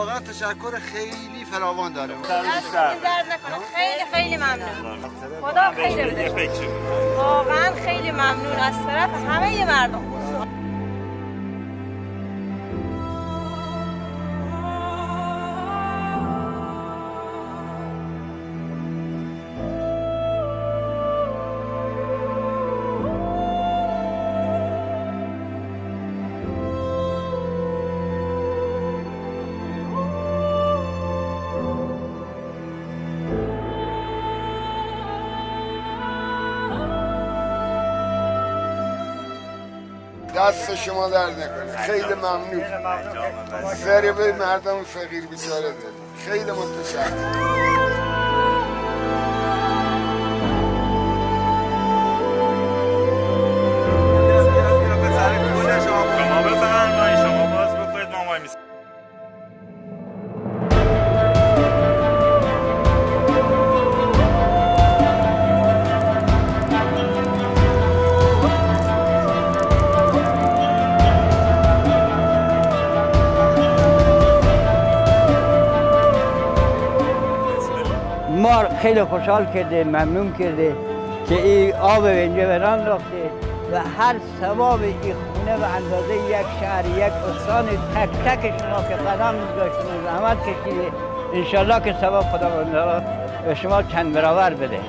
واقعا تشکر خیلی فراوان داره. دست درد نکنه. خیلی خیلی ممنون. خدا خیلی بده. واقعا خیلی ممنون از طرف همه مردم. دست شما درد نکنه. خیلی ممنون. ضریبه مردم فقیر بیچاره داریم. خیلی متشکرم. ما خیلی خوشحال کرده، ممنون کرده که این آب اینجا بران انداخته و هر ثواب این خونه به اندازه یک شهر، یک استان، تک تک شما که قدم می‌گذاشتید و زحمت کشیدید، انشالله که ثواب خدا به شما چند برابر بده.